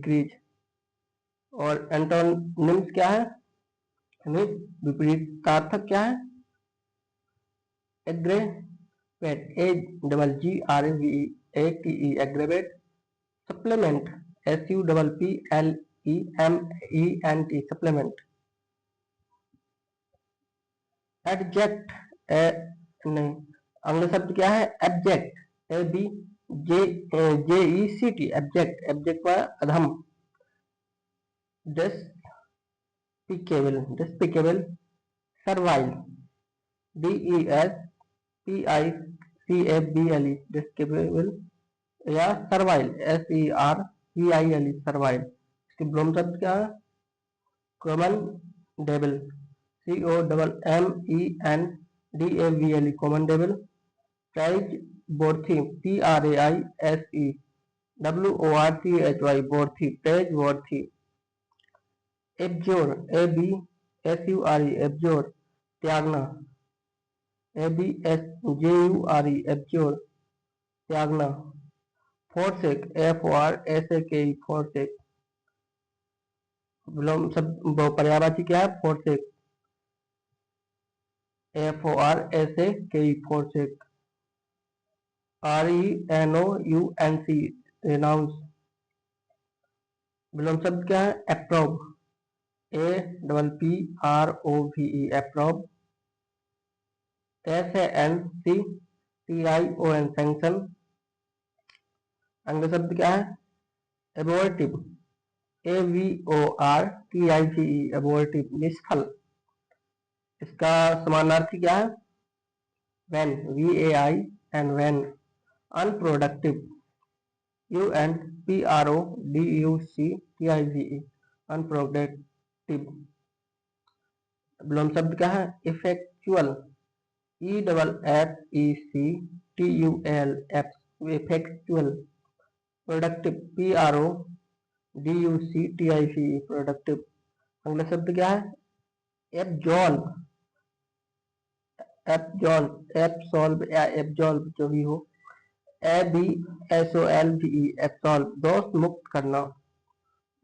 Decrease. और antonyms क्या है, विपरीतार्थक क्या है, aggravate, AGGRAVEATE aggravate. Supplement, SUPPLEMENT supplement. Abject, नहीं, अगला शब्द क्या है, एब्जेक्ट, ABJECT एब्जेक्ट, एब्जेक्ट का अधम। डिस्पिकेबल, सर्वाइल, DESPICABLE डिस्पिकेबल या सर्वाइल, SERVILE सर्वाइल। इसके विलोम शब्द क्या है, commendable, COMMENDAVLE commendable. Praiseworthy, PRAISE worthy, praiseworthy. Abjure, ABSURE abjure, त्यागना, ABSJURE एब्जोर, त्यागना। Forsake, FORSAKE forsake. विलोम शब्द पर्यायवाची क्या है, फोरसेक, FORSAKE फोरसेक। RENOUNCE रेनाउंस। विलोम शब्द क्या है, एप्रोब, APPROVE एप्रोब। SANCTION sanction. अगला शब्द क्या है, एबॉर्टिव, ABORTIVE एबॉर्टिव निष्फल। इसका समानार्थी क्या है, vain, VAIN vain. Unproductive, UNPRODUCTIVE unproductive. विलोम शब्द क्या है, effectual, EFFECTUAL effectual. Productive, PRODUCTIVE productive. अगला शब्द क्या है, एब्जॉल्व, एब्सॉल्व या एब्जॉल्व जो भी हो, ABSOLVE एब्सॉल्व दोष मुक्त करना।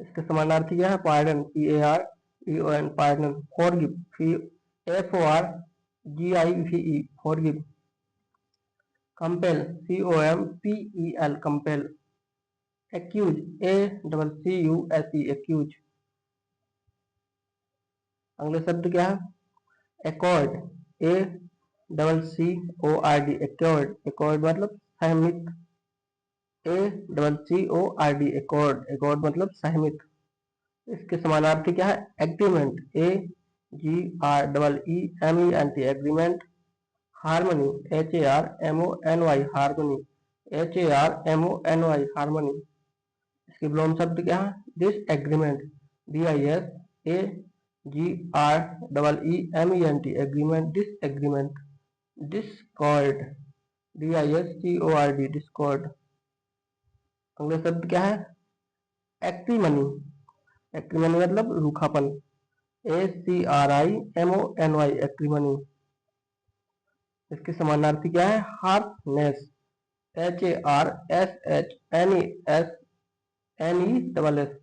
इसके समानार्थी क्या है, pardon, PARDON pardon. Forgive, FORGIVE forgive. Compel, COMPEL compel. Accuse, ACCUSE accuse. अगला शब्द क्या है, एकॉर्ड, ACCORD एकॉर्ड, एकॉर्ड मतलब सहमत, ACCORD एकॉर्ड, एकॉर्ड मतलब सहमत। इसके समानार्थी क्या है, agreement, AGREEMENT agreement. Harmony, HARMONY harmony, HARMONY harmony. इसके विलोम शब्द क्या है, disagreement, DISAGREEMENT agreement, disagreement. Discord, DISCORD discord. अगला शब्द क्या है, एक्रीमनी, एक्रीमनी मतलब रूखापन, ACRIMONY एक्रीमनी। इसके समानार्थी क्या है, harshness, HARSHNESS HARSHNESS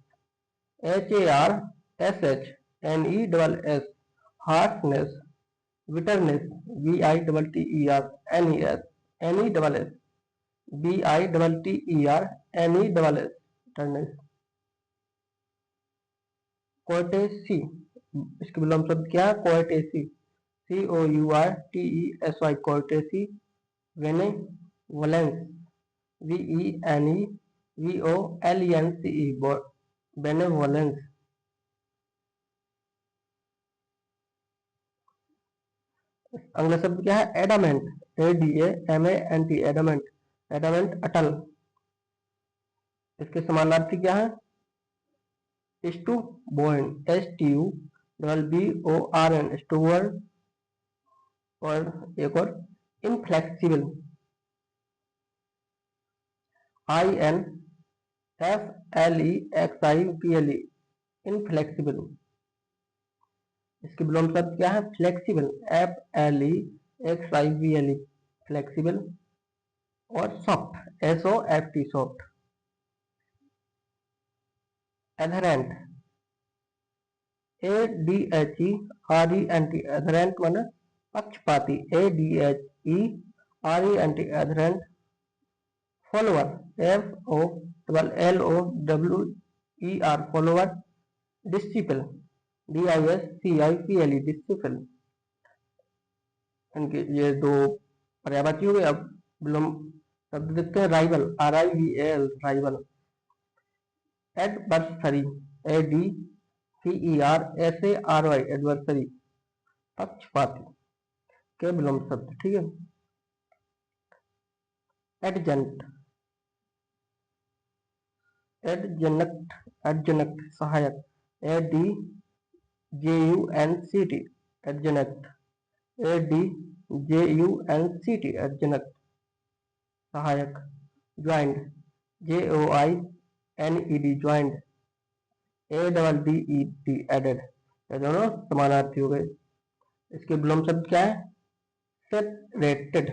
harshness. Bitterness, BITTERNESS bitterness. Courtesy, इसके विलोम शब्द क्या है, courtesy, COURTESY courtesy. Benevolence, VENEVOLENCE benevolence. अगला शब्द क्या है, एडामेंट, ADAMANT एडामेंट, एडामेंट अटल। इसके समानार्थी क्या है, स्टूबोर्न, STUBBORN स्टूबोर्न। और एक और, इनफ्लेक्सिबल, INFLEXIBLE इनफ्लेक्सिबल। इसके विलोम शब्द क्या है, फ्लेक्सिबल, FLEXIBLE फ्लेक्सिबल। और soft, SOFT soft. Adherent, ADHERENT, adherent माने पक्षपाती, ADHERENT, adherent. Follower, FOLLOWER, follower. Disciple, DISCIPLE, disciple. इनके ये दो पर्यायवाची हो गए। अब विलोम शब्द देखते हैं। Rival, RIVAL, rival. Adversary, ADVERSARY, adversary, पक्षपाती के विलोम शब्द। ठीक है। एडजंट, एडजनक्ट, सहायक, ADJUNCT, एडजनक्ट, ADJUNCT, एडजनक्ट, सहायक। Joined, JOINED, joined, ADDED, added. ये दोनों समानार्थी हो गए। इसके विलोम शब्द क्या है? Separated,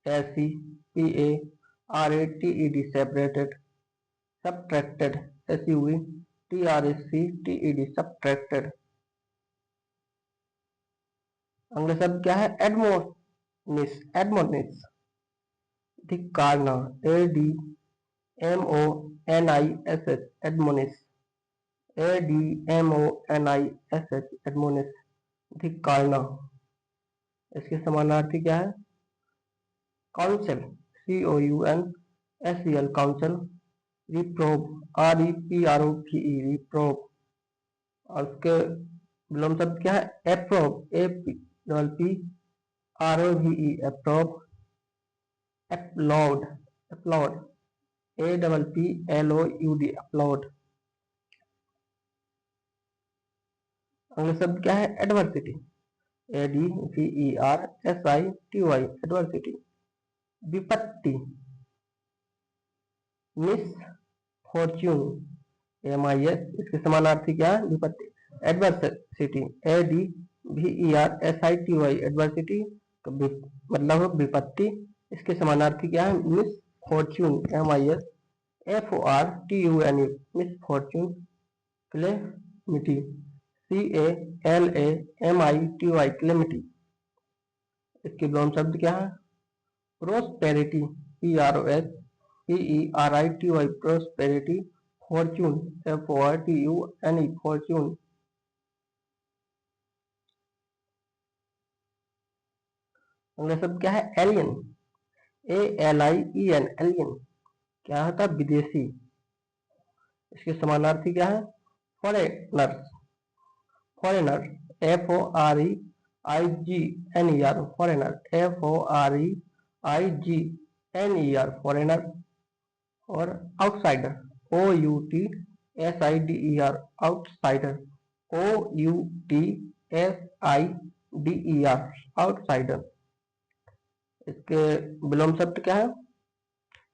SEPARATED, separated. Subtracted, SUBTRACTED, subtracted. अगला शब्द क्या है? एडमोनिश, एडमोनिश, धिक्कारना, ADMONISH, एडमोनिश, ADMONISH, एडमोनिश, धिक्कारना। इसके समानार्थी क्या है? Counsel, COUNSEL, counsel. Reprove, REPROVE, reprove. और उसके विलोम शब्द क्या है? Approve, APPROVE, approve. Applaud, applaud, APPLOUD, applaud. अगला शब्द क्या है? एडवर्सिटी, ADVERSITY, एडवर्सिटी, विपत्ति। मिसफॉर्च्यून, MIS, इसके समानार्थी क्या है? विपत्ति। एडवर्सिटी, ADVERSITY, एडवर्सिटी, मतलब विपत्ति। इसके समानार्थी क्या है? Misfortune, MISFORTUNE, misfortune. Calamity, CALAMITY, calamity. इसके विलोम शब्द क्या है? Prosperity, PROSPERITY, prosperity. Fortune, FORTUNE, Fortune. अगला शब्द क्या है? एलियन, ALIEN, एलियन, क्या होता है? विदेशी। इसके समानार्थी क्या है? Foreigner, foreigner, FOREIGNER, foreigner, FOREIGNER, foreigner. और outsider, OUTSIDER, outsider, OUTSIDER, outsider. इसके विलोम शब्द क्या है?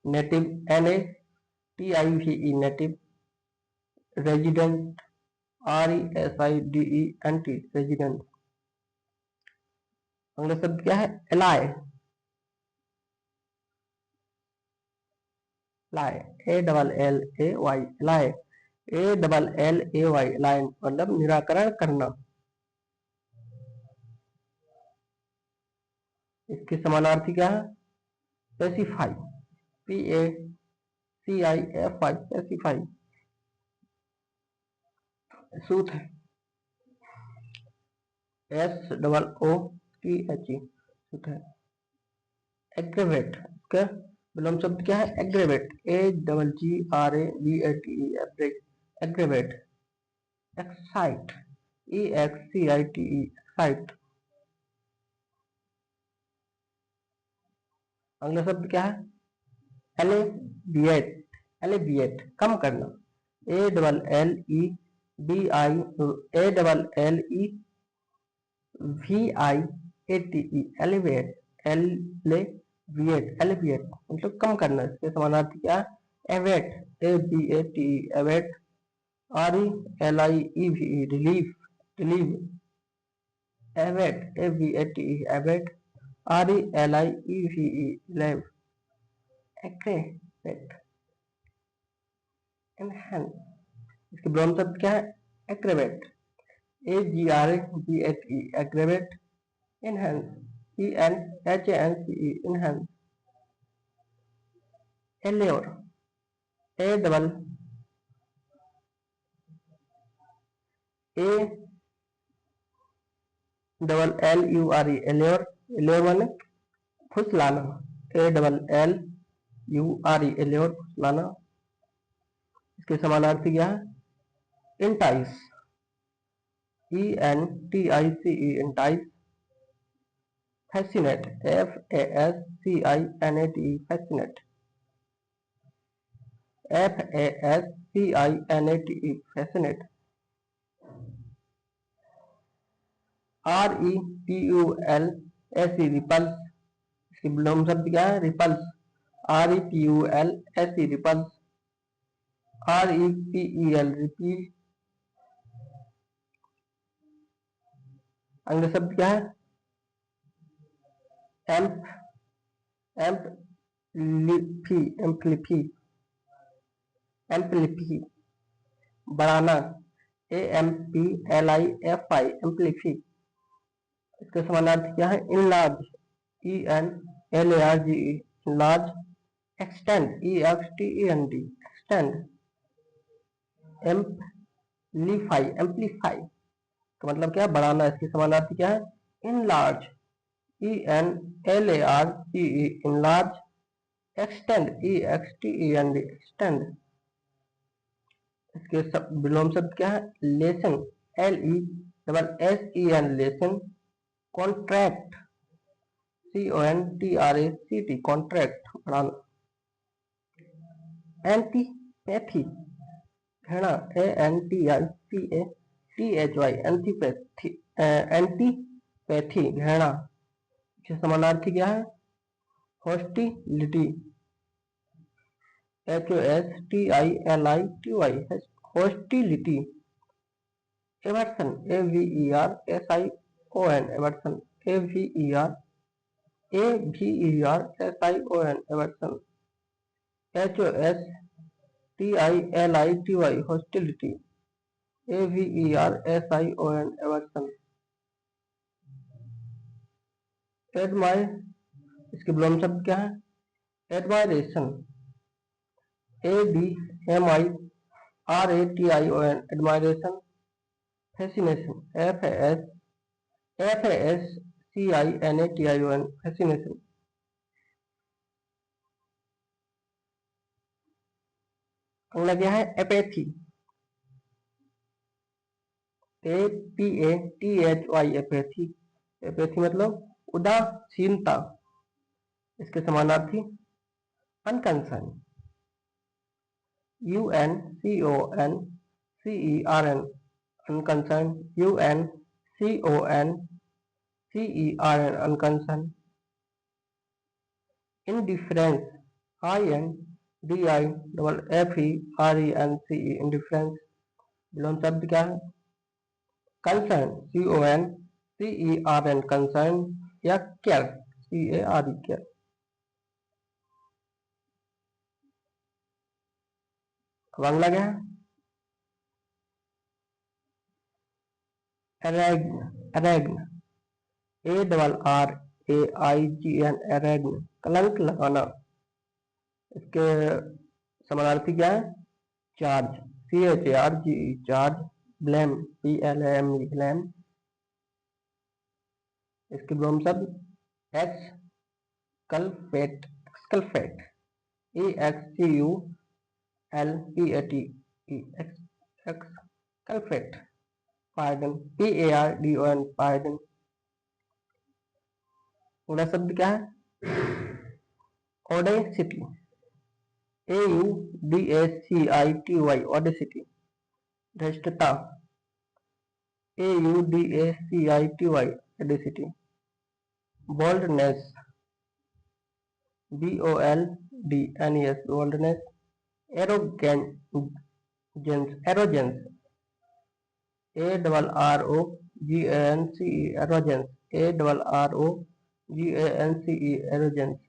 Native, NATIVE, native. Resident, RESIDENT, resident. अगला शब्द क्या है? एलाय, लाय, ALLAY, लाय, ALLAY, लाइन, मतलब निराकरण करना। इसके समानार्थी क्या है? पेसिफाई, PACIFI, पेसिफाई, सूत है, SOOTHE, सूत है। एग्रेवेट, इसका विलोम शब्द क्या है? Aggravate, AGGRAVATE, aggravate. Excite, EXCITE, excite. अगला शब्द क्या है? एलेविएट, एलेविएट, कम करना, ALLEVIATE, एलिवेट, एलिविएट, एलिविएट, मतलब कम करना। इसके समानार्थी क्या है? Await, ABATE, await. RELIEVE, relief, relieve, await, AVATE, await. RELIEVE, relieve. Aggravate, enhance, इसके विलोम शब्द क्या है? एक्रेवेट, AGRAVATE, एक्रेवेट। Enhance, ENHANCE, enhance. Allure, ALLURE, allure. Allure माने फुसलाना, ALLURE, एल्योर, फुसलाना। इसके समानार्थी क्या है? Entice, ENTICE, entice. Fascinate, FASCINATE, fascinate, FASCINATE, fascinate. REPULSE, ripples. इसकी विलोम शब्द क्या है? Ripples, REPULSE, ripples. REPEL, repeal. अगला शब्द क्या है? एम्प, एम्पलीफी, एम्पलीफी, एम्पलीफी, बढ़ाना, AMPLIFI, एम्पलीफी। इसके समानार्थी क्या है? Enlarge, ENLARGE, enlarge. Extend, EXTEND, extend. Amplify, amplify का मतलब क्या है? बढ़ाना। इसकी समानार्थी क्या है? Enlarge, ENLARGE, enlarge. Extend, EXTEND, extend. इसके विलोम शब्द क्या है? Lesson, LESSEN, lesson. Contract, CONTRACT, contract, बढ़ाना। एंटीपैथी, घृणा, ANTIPATHY, एंटीपैथी, एंटीपैथी, घृणा। इसके समानार्थी क्या है? Hostility, HOSTILITY, hostility. Aversion, AVERSION, aversion, AVERSION, aversion. HOSTILITY, hostility, AVERSION, aversion. Admire, इसके विलोम शब्द क्या है? Admiration, ADMIRATION, admiration. Fascination, FASCINATION, fascination. अगला क्या है? Apathy, APATHY, apathy. एपैथी मतलब उदासीनता। इसके समानार्थी unconcern, UNCONCERN, unconcern, UNCONCERN, unconcern. Indifference, INDIFFERENCE, indifference. विलोम शब्द क्या है? Concern, CONCERN, concern. या केयर, CARE, केयर। अब अगला क्या है? एरेग्न, एरेग्न, ARRAIGN, एरेग्न, कलंक लगाना। इसके समानार्थी क्या है? Charge, CHARGE, charge. Blame, BLAME, blame. इसके विलोम शब्द exculpate, exculpate, EXCULPATE, exculpate. Pardon, PARDON, pardon. अगला शब्द क्या है? Audacity, AUDACITY, audacity, धृष्टता, AUDACITY, audacity. Boldness, BOLDNES, boldness. Arrogance, एरोजेंस, ARROGANCE, एरोजेंस, ARROGANCE, एरोजेंस।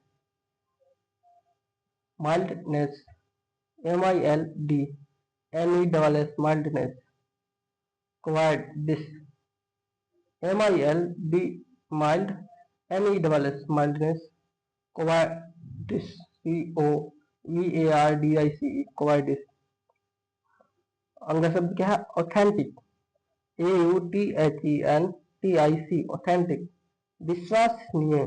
Mildness, MILDNESS, MESS mildness, cowardice. MILD mild, MESS mildness, cowardice. COVARDICE cowardice. अगला शब्द क्या है? ऑथेंटिक, AUTHENTIC ऑथेंटिक, विश्वसनीय।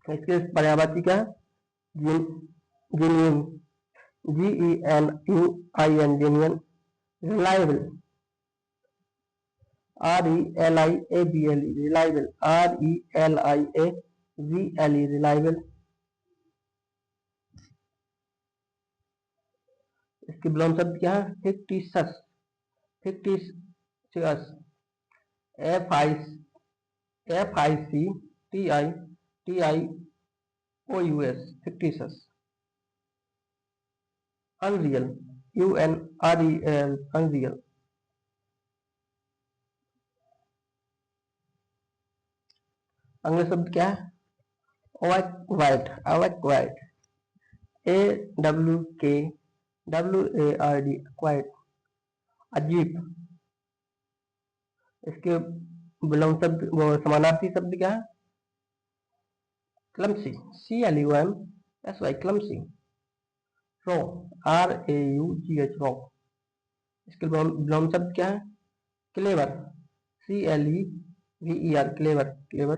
इसके पर्यायवाची क्या है? Genuine, GENUIN genuine. Reliable, RELIABLE reliable, RELIABLE reliable. इसके विलोम शब्द क्या है? Fictitious, fictitious, FICTIOUS fictitious. Unreal, UNREAL unreal. अगला शब्द क्या है? अवैक्वाइट, अवैक्वाइट, AWKWARD क्वाइट, अजीब। इसके विलोम शब्द वो समानार्थी शब्द क्या है? Clumsy, CLUMSY clumsy. Rough, RAUGH rough. इसके विलोम शब्द क्या है? Clever, CLEVER clever, clever.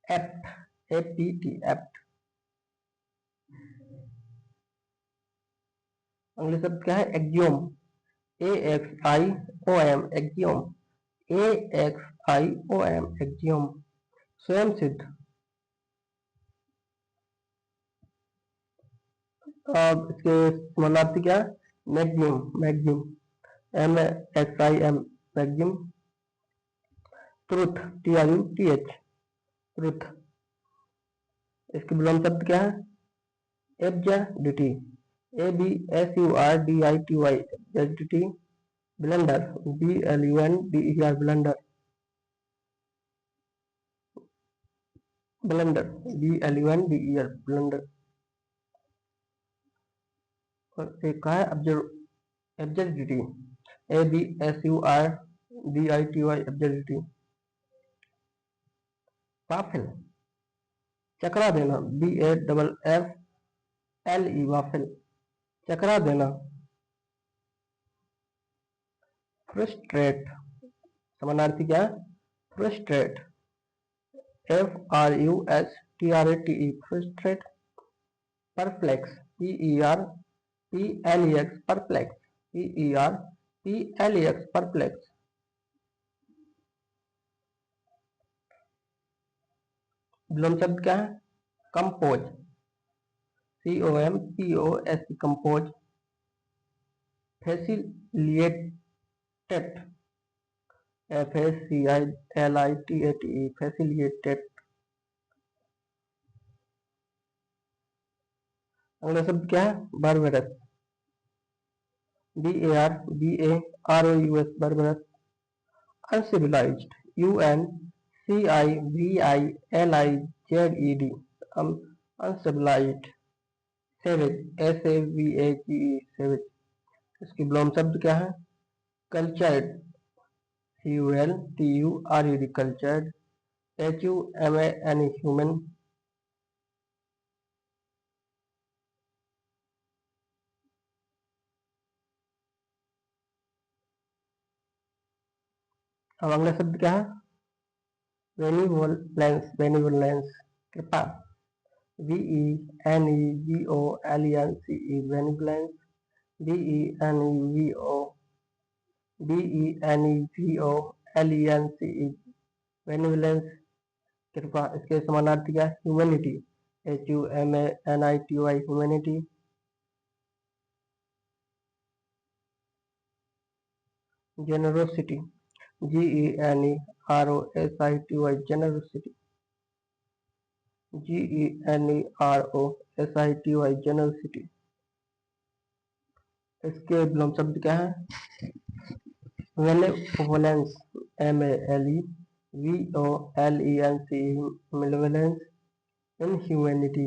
Apt, APT apt. अगले शब्द क्या है? Axiom, AXIOM axiom, AXIOM axiom. स्वयं सिद्ध। अब इसके समानार्थी क्या है? Maxim, maxim, MAXIM maxim. Truth, TRUTH truth. इसके विलोम शब्द क्या है? Absurdity, ABSURDITY absurdity. Blunder, BLUNDER blunder, blunder, BLUNDER blunder. और एक का है एब्सर्डिटी, ABSURDITY एब्सर्डिटी। वाफिल, चकरा देना, BAFFLE वाफिल, चकरा देना। फ्रस्ट्रेट, समानार्थी क्या है? Frustrate, FRUSTRATE frustrate. Perplex, PERPLEX perplex, PERPLEX perplex. विलोम शब्द क्या है? Compose, COMPOS compose. Facilitate, FACILITATE facilitate. अगला शब्द क्या है? Barbarous, BARBAROUS barbarous. Uncivilized, UNCIVILIZED uncivilized. Savage, SAVAGE savage. इसकी विलोम शब्द क्या है? Cultured, CULTURED cultured. HUMAN human. अब अगला शब्द क्या है? बेनिवोलेंस, बेनिवोलेंस कृपा, BENEVOLENCE बेनिवोलेंस, BENEVOLENCE बेनिवोलेंस कृपा। इसके समानार्थी क्या है? Humanity, HUMANITY humanity. Generosity, GENEROSITY generosity, GENEROSITY generosity. इसके विलोम शब्द क्या है? मेलेवोलेंस, MALEVOLENCE मेलेवोलेंस। inhumanity,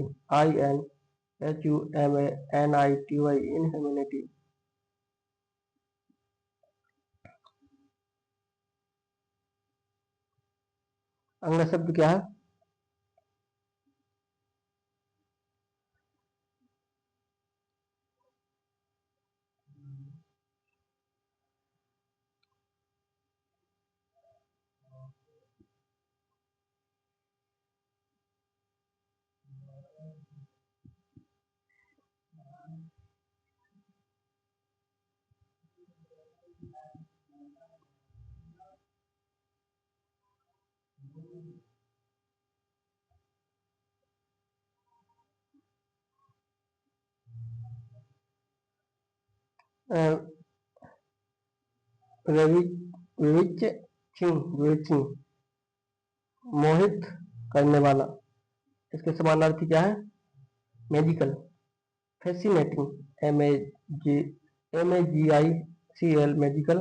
INHUMANITY, inhumanity. अगला शब्द क्या है? विविचिंग, मोहित करने वाला। इसके समानार्थी क्या है? Magical, fascinating, MAGICL, magical,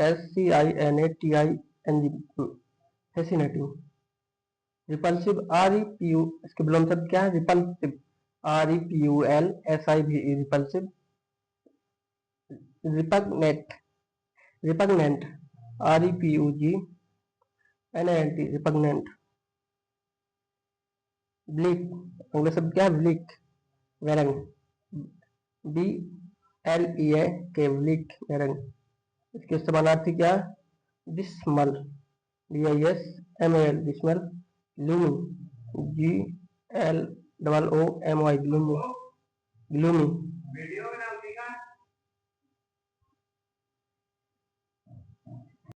FASCINATING, fascinating. Repulsive, REPU, इसके विलोम शब्द क्या है? Repulsive, REPULSIV, repulsive. Repugnant, REPUGNANT, repugnant. Bleak, अगला शब्द क्या है? ब्लीक, वैरंग, BLEAK, ब्लीक, वैरंग। इसके समानार्थी क्या है? Dismal, DISMAL, dismal. Gloomy, GLOOMY, gloomy, gloomy.